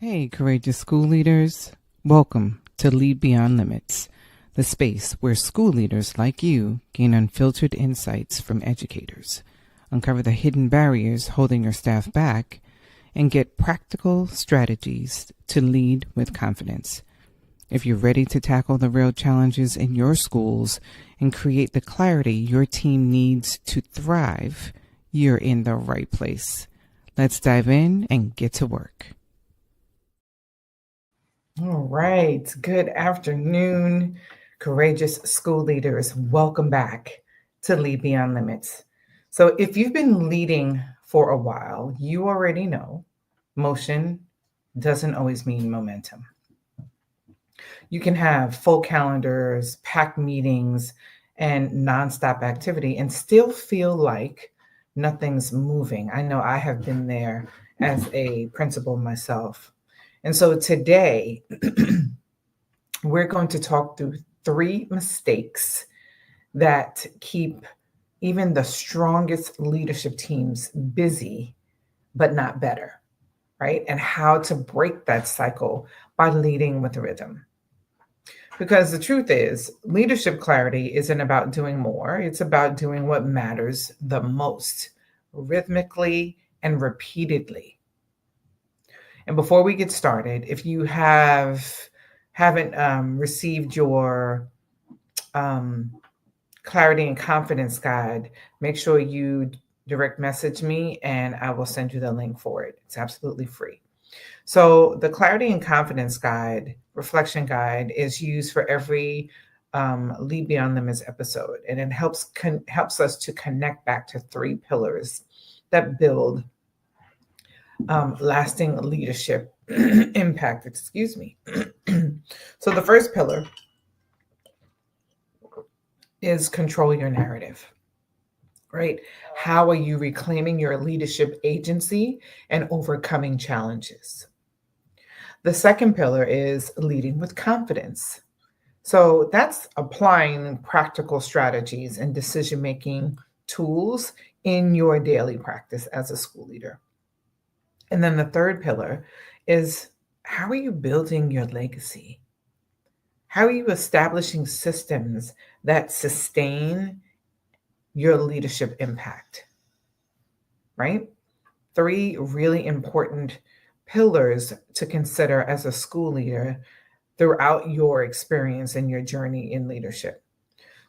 Hey, courageous school leaders. Welcome to Lead Beyond Limits, the space where school leaders like you gain unfiltered insights from educators, uncover the hidden barriers holding your staff back, and get practical strategies to lead with confidence. If you're ready to tackle the real challenges in your schools and create the clarity your team needs to thrive, you're in the right place. Let's dive in and get to work. All right. Good afternoon, courageous school leaders. Welcome back to Lead Beyond Limits. So, if you've been leading for a while, you already know motion doesn't always mean momentum. You can have full calendars, packed meetings, and nonstop activity and still feel like nothing's moving. I know I have been there as a principal myself. And so today, we're going to talk through 3 mistakes that keep even the strongest leadership teams busy, but not better, right? And how to break that cycle by leading with rhythm. Because the truth is, leadership clarity isn't about doing more, it's about doing what matters the most, rhythmically and repeatedly. And before we get started, if you haven't received your um, clarity and confidence guide, make sure you direct message me and I will send you the link for it. It's absolutely free. So the clarity and confidence guide, reflection guide, is used for every Lead Beyond Limits episode, and it helps us to connect back to 3 pillars that build lasting leadership impact. Excuse me. So the first pillar is control your narrative, right? How are you reclaiming your leadership agency and overcoming challenges? The second pillar is leading with confidence. So that's applying practical strategies and decision making tools in your daily practice as a school leader. And then the third pillar is how are you building your legacy? How are you establishing systems that sustain your leadership impact? Right? 3 really important pillars to consider as a school leader throughout your experience and your journey in leadership.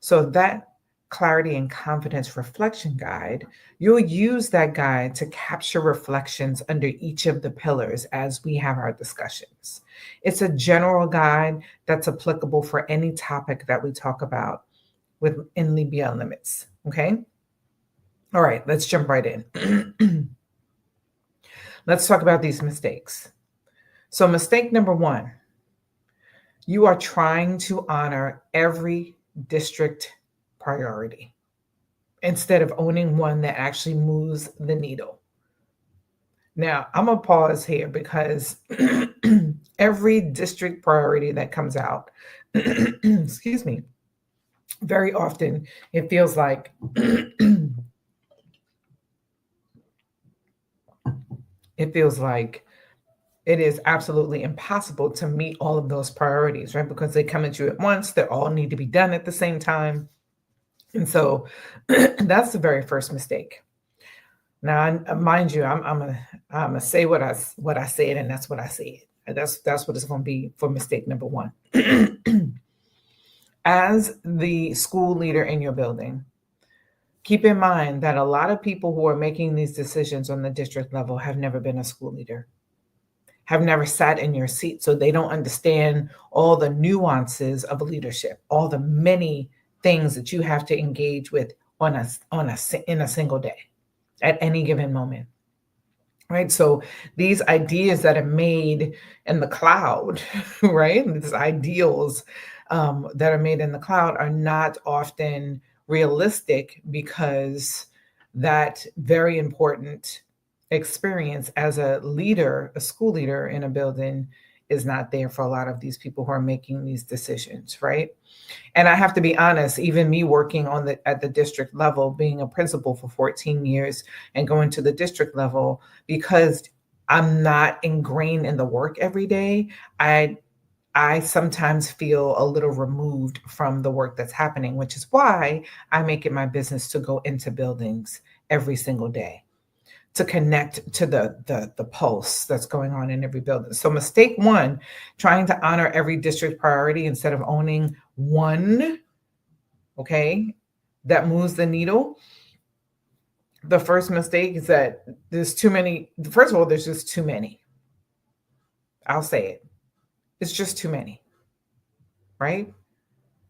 So, that clarity and confidence reflection guide, you'll use that guide to capture reflections under each of the pillars as we have our discussions. It's a general guide that's applicable for any topic that we talk about within Lead Beyond Limits. Okay. All right, let's jump right in. Let's talk about these mistakes. So, mistake number 1, you are trying to honor every district priority instead of owning one that actually moves the needle. Now, I'm going to pause here because every district priority that comes out, excuse me, very often it feels like it is absolutely impossible to meet all of those priorities, right? Because they come at you at once, they all need to be done at the same time. And so that's the very first mistake. Now, mind you, I'm gonna say what I said, and that's what I said. That's what it's going to be for mistake number 1. As the school leader in your building, keep in mind that a lot of people who are making these decisions on the district level have never been a school leader, have never sat in your seat, so they don't understand all the nuances of leadership, all the many things that you have to engage with in a single day at any given moment. Right. So these ideas that are made in the cloud, right? These ideals that are made in the cloud are not often realistic because that very important experience as a leader, a school leader in a building, is not there for a lot of these people who are making these decisions, right? And I have to be honest, even me working at the district level, being a principal for 14 years and going to the district level, because I'm not ingrained in the work every day, I sometimes feel a little removed from the work that's happening, which is why I make it my business to go into buildings every single day to connect to the pulse that's going on in every building. So mistake one, trying to honor every district priority instead of owning one, okay, that moves the needle. The first mistake is that there's too many. First of all, there's just too many. I'll say it. It's just too many, right?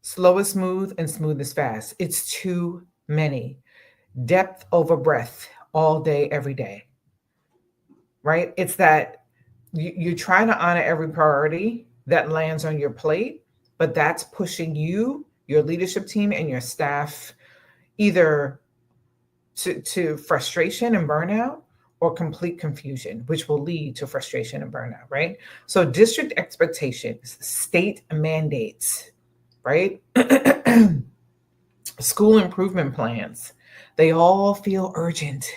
Slow is smooth and smooth is fast. It's too many. Depth over breadth all day, every day, right? It's that you're trying to honor every priority that lands on your plate, but that's pushing you, your leadership team, and your staff either to frustration and burnout or complete confusion, which will lead to frustration and burnout, right? So, district expectations, state mandates, right? School improvement plans, they all feel urgent.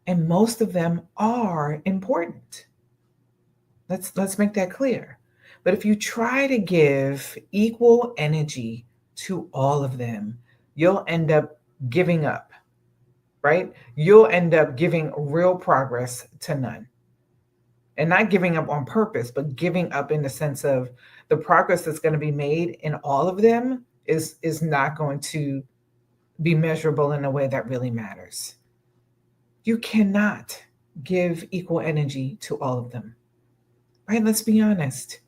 And most of them are important. Let's make that clear. But if you try to give equal energy to all of them, you'll end up giving up, right? You'll end up giving real progress to none. And not giving up on purpose, but giving up in the sense of the progress that's going to be made in all of them is not going to be measurable in a way that really matters. You cannot give equal energy to all of them, right? Let's be honest.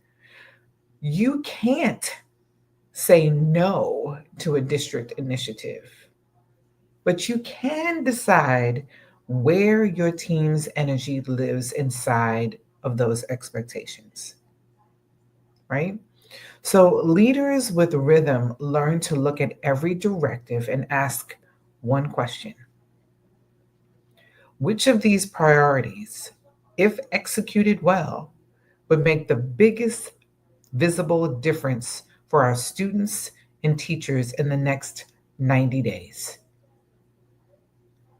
You can't say no to a district initiative, but you can decide where your team's energy lives inside of those expectations, right? So, leaders with rhythm learn to look at every directive and ask one question: which of these priorities, if executed well, would make the biggest visible difference for our students and teachers in the next 90 days?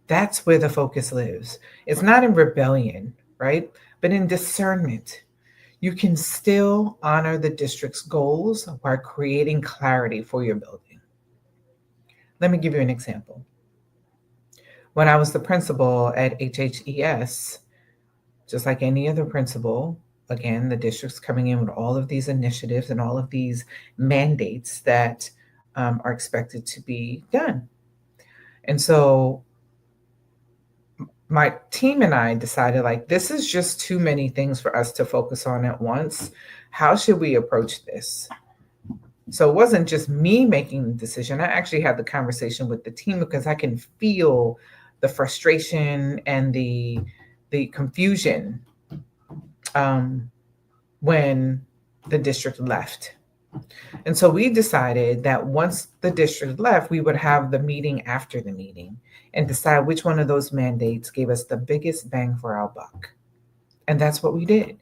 That's where the focus lives. It's not in rebellion, right? But in discernment. You can still honor the district's goals while creating clarity for your building. Let me give you an example. When I was the principal at HHES, just like any other principal, again, the district's coming in with all of these initiatives and all of these mandates that are expected to be done. And so my team and I decided, like, this is just too many things for us to focus on at once. How should we approach this? So it wasn't just me making the decision. I actually had the conversation with the team because I can feel the frustration and the confusion when the district left. And so we decided that once the district left, we would have the meeting after the meeting and decide which one of those mandates gave us the biggest bang for our buck. And that's what we did.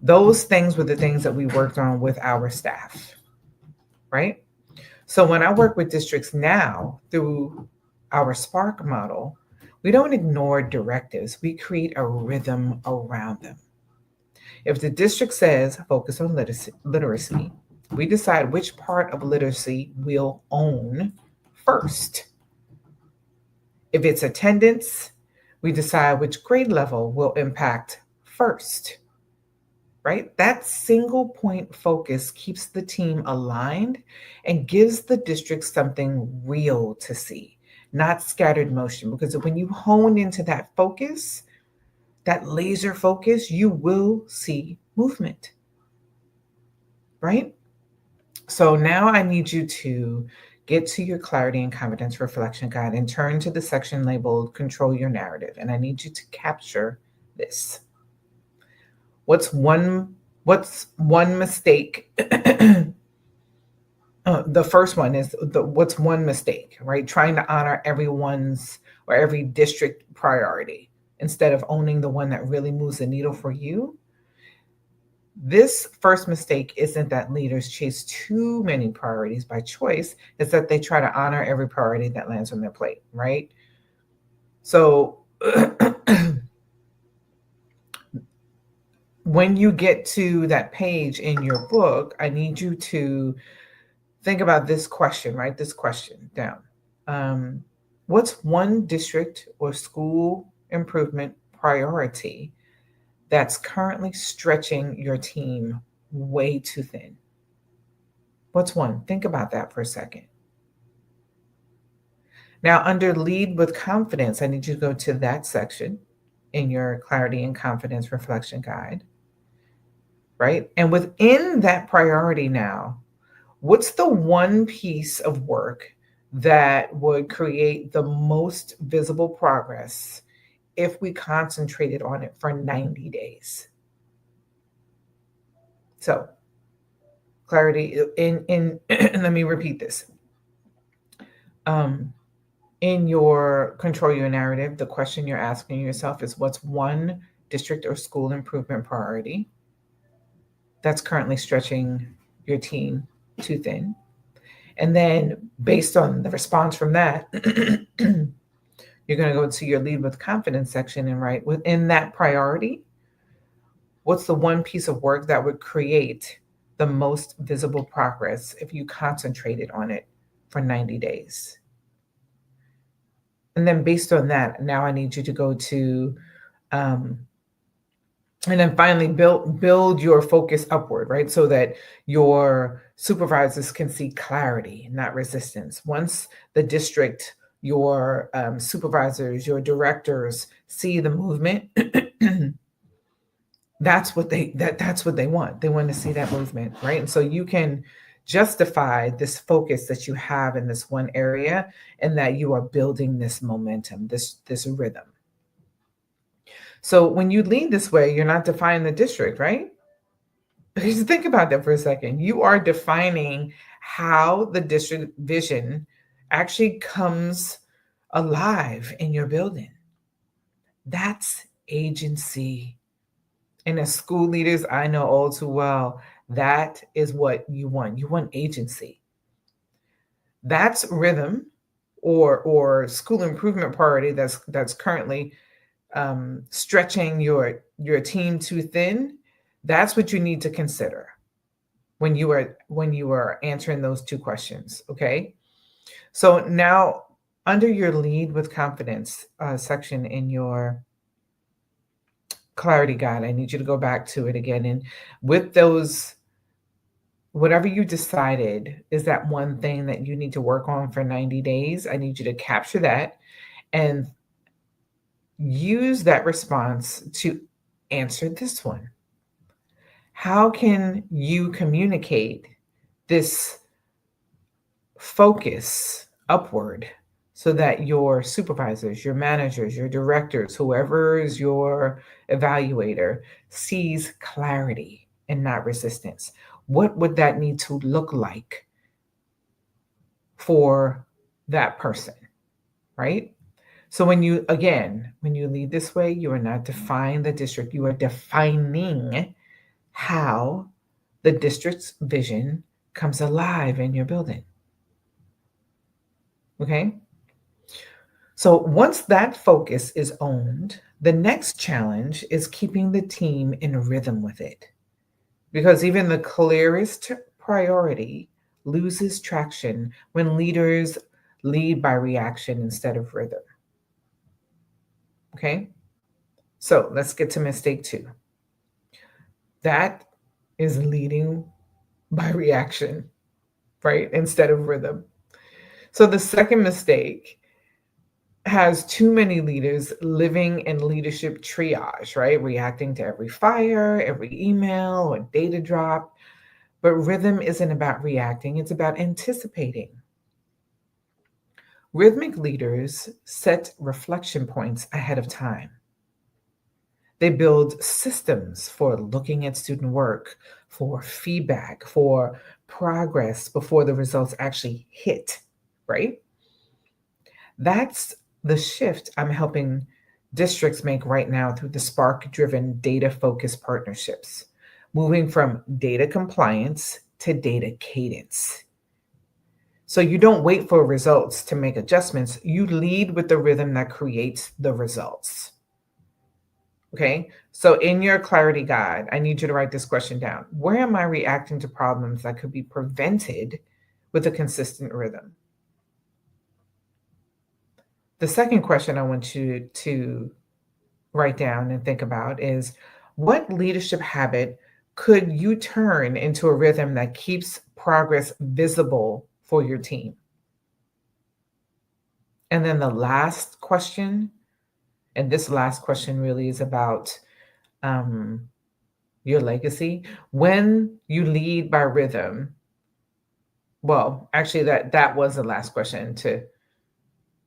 Those things were the things that we worked on with our staff, right? So when I work with districts now through our Spark model, we don't ignore directives. We create a rhythm around them. If the district says focus on literacy, we decide which part of literacy we'll own first. If it's attendance, we decide which grade level will impact first, right? That single point focus keeps the team aligned and gives the district something real to see, not scattered motion. Because when you hone into that focus, that laser focus, you will see movement, right? So now I need you to get to your clarity and confidence reflection guide and turn to the section labeled Control Your Narrative. And I need you to capture this. What's one mistake? The first one is what's one mistake, right? Trying to honor everyone's or every district priority instead of owning the one that really moves the needle for you. This first mistake isn't that leaders chase too many priorities by choice. It's that they try to honor every priority that lands on their plate, right? So when you get to that page in your book, I need you to think about this question, write this question down. What's one district or school improvement priority that's currently stretching your team way too thin? What's one? Think about that for a second. Now, under Lead with Confidence, I need you to go to that section in your Clarity and Confidence Reflection Guide, right? And within that priority now, what's the one piece of work that would create the most visible progress if we concentrated on it for 90 days? So, clarity in let me repeat this. In your Control Your Narrative, the question you're asking yourself is, what's one district or school improvement priority that's currently stretching your team too thin? And then based on the response from that, you're going to go to your Lead with Confidence section and write, within that priority, what's the one piece of work that would create the most visible progress if you concentrated on it for 90 days? And then based on that, now I need you to go to, and then finally build your focus upward, right? So that your supervisors can see clarity, not resistance. Once the district, your supervisors, your directors see the movement, that's what they want. They want to see that movement, right? And so you can justify this focus that you have in this one area, and that you are building this momentum, this rhythm. So when you lead this way, you're not defining the district, right? Just think about that for a second. You are defining how the district vision actually comes alive in your building. That's agency. And as school leaders, I know all too well, that is what you want. You want agency. That's rhythm or school improvement priority that's currently stretching your team too thin. That's what you need to consider when you are answering those two questions. Okay. So now under your Lead with Confidence section in your Clarity Guide, I need you to go back to it again. And with those, whatever you decided is that one thing that you need to work on for 90 days, I need you to capture that and use that response to answer this one. How can you communicate this focus upward so that your supervisors, your managers, your directors, whoever is your evaluator, sees clarity and not resistance? What would that need to look like for that person, right? So when you lead this way, you are not defining the district, you are defining how the district's vision comes alive in your building. Okay? So once that focus is owned, the next challenge is keeping the team in rhythm with it. Because even the clearest priority loses traction when leaders lead by reaction instead of rhythm. Okay? So let's get to mistake 2. That is leading by reaction, right? Instead of rhythm. So the second mistake has too many leaders living in leadership triage, right? Reacting to every fire, every email or data drop. But rhythm isn't about reacting, it's about anticipating. Rhythmic leaders set reflection points ahead of time. They build systems for looking at student work, for feedback, for progress before the results actually hit, right? That's the shift I'm helping districts make right now through the Spark-driven data-focused partnerships, moving from data compliance to data cadence. So you don't wait for results to make adjustments. You lead with the rhythm that creates the results. Okay. So in your clarity guide, I need you to write this question down. Where am I reacting to problems that could be prevented with a consistent rhythm? The second question I want you to write down and think about is, what leadership habit could you turn into a rhythm that keeps progress visible for your team? And then the last question, and this last question really is about um, your legacy. When you lead by rhythm, well, actually, that was the last question to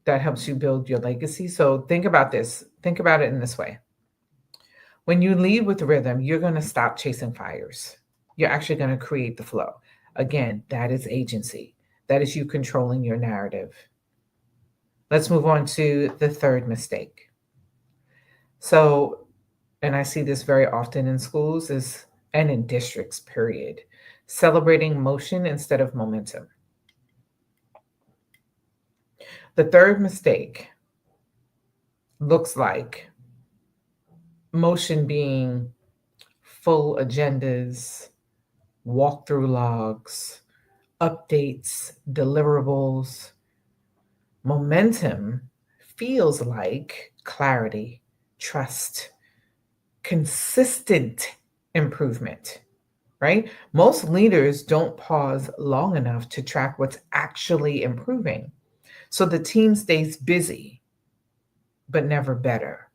that helps you build your legacy. So think about this. Think about it in this way. When you lead with rhythm, you're going to stop chasing fires. You're actually going to create the flow. Again, that is agency. That is you controlling your narrative. Let's move on to the third mistake. So, and I see this very often in schools is and in districts, period. Celebrating motion instead of momentum. The third mistake looks like motion being full agendas, walkthrough logs, updates, deliverables. Momentum feels like clarity, trust, consistent improvement, right? Most leaders don't pause long enough to track what's actually improving. So the team stays busy, but never better.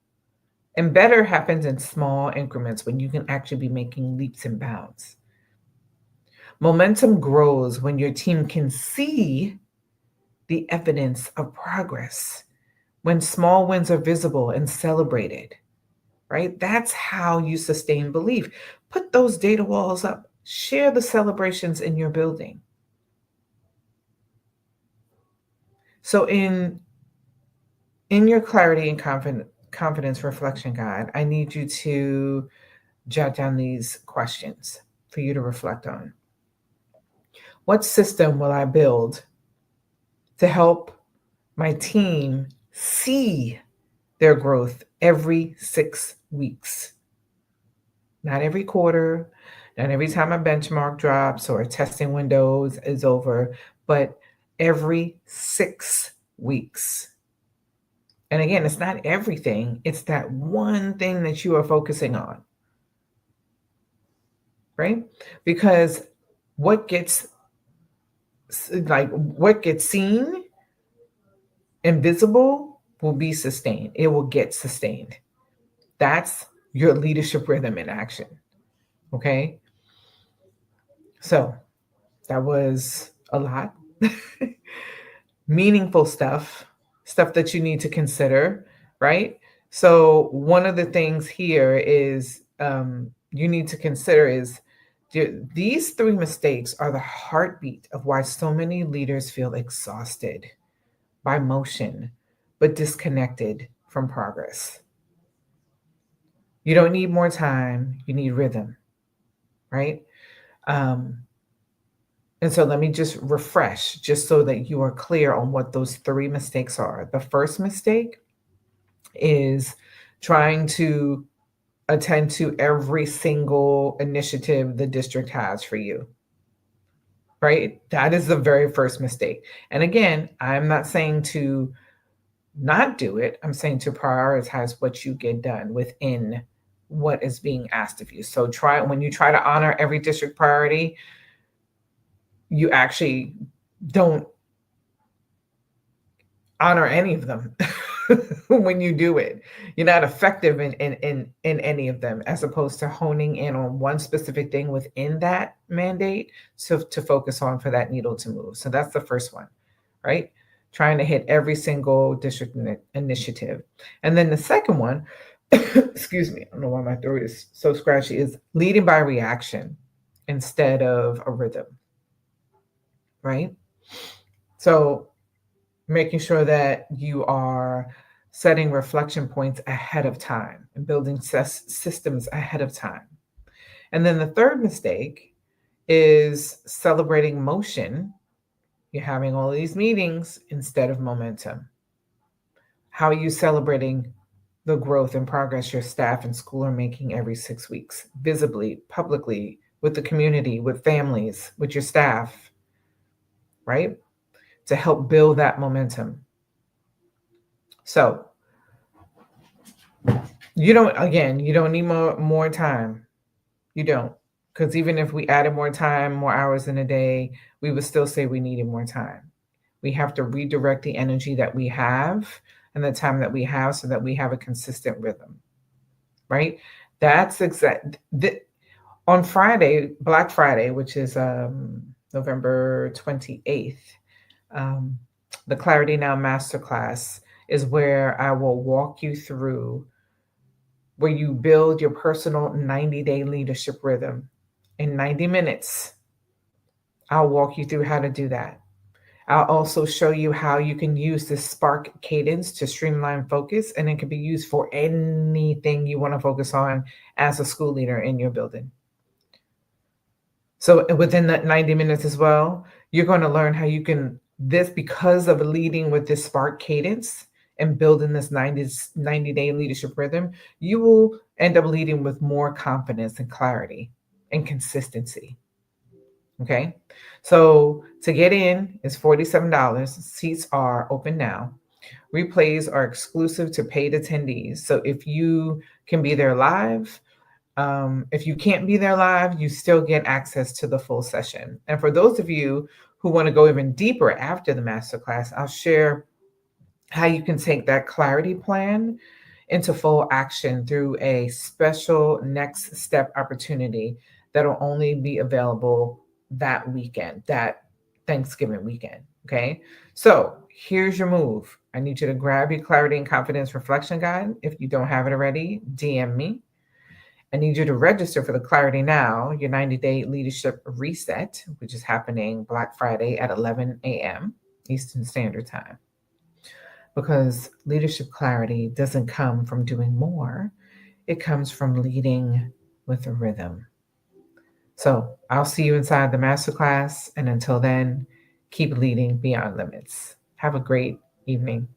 And better happens in small increments when you can actually be making leaps and bounds. Momentum grows when your team can see the evidence of progress, when small wins are visible and celebrated, right? That's how you sustain belief. Put those data walls up, share the celebrations in your building. So in your clarity and confidence reflection guide, I need you to jot down these questions for you to reflect on. What system will I build to help my team see their growth every 6 weeks? Not every quarter, not every time a benchmark drops or a testing window is over, but every 6 weeks. And again, it's not everything, it's that one thing that you are focusing on, right? Because what gets what gets seen and visible will be sustained. It will get sustained. That's your leadership rhythm in action. Okay. So that was a lot. Meaningful stuff that you need to consider, right? So one of the things here is you need to consider is these three mistakes are the heartbeat of why so many leaders feel exhausted by motion, but disconnected from progress. You don't need more time, you need rhythm, right? And so let me just refresh, just so that you are clear on what those three mistakes are. The first mistake is trying to attend to every single initiative the district has for you, right? That is the very first mistake. And again, I'm not saying to not do it, I'm saying to prioritize what you get done within what is being asked of you. So when you try to honor every district priority, you actually don't honor any of them when you do it. You're not effective in any of them, as opposed to honing in on one specific thing within that mandate to focus on for that needle to move. So that's the first one, right? Trying to hit every single district initiative. And then the second one, excuse me, I don't know why my throat is so scratchy, is leading by reaction instead of a rhythm, right? So making sure that you are setting reflection points ahead of time and building systems ahead of time. And then the third mistake is celebrating motion. You're having all these meetings instead of momentum. How are you celebrating the growth and progress your staff and school are making every 6 weeks, visibly, publicly, with the community, with families, with your staff, right? To help build that momentum. So you don't need more time. You don't. Because even if we added more time, more hours in a day, we would still say we needed more time. We have to redirect the energy that we have and the time that we have so that we have a consistent rhythm, right? That's exact. On Friday, Black Friday, which is November 28th, the Clarity Now Masterclass is where I will walk you through where you build your personal 90-day leadership rhythm. In 90 minutes, I'll walk you through how to do that. I'll also show you how you can use this Spark cadence to streamline focus, and it can be used for anything you want to focus on as a school leader in your building. So within that 90 minutes as well, you're going to learn how you can, because of leading with this Spark cadence and building this 90-day leadership rhythm, you will end up leading with more confidence and clarity and consistency. Okay. So to get in is $47. Seats are open now. Replays are exclusive to paid attendees. So if you can be there live, if you can't be there live, you still get access to the full session. And for those of you who want to go even deeper after the masterclass, I'll share how you can take that clarity plan into full action through a special next step opportunity that'll only be available that weekend, that Thanksgiving weekend. Okay. So here's your move. I need you to grab your Clarity and Confidence Reflection Guide. If you don't have it already, DM me. I need you to register for the Clarity Now, your 90-day leadership reset, which is happening Black Friday at 11 a.m. Eastern Standard Time. Because leadership clarity doesn't come from doing more. It comes from leading with a rhythm. So I'll see you inside the masterclass. And until then, keep leading beyond limits. Have a great evening.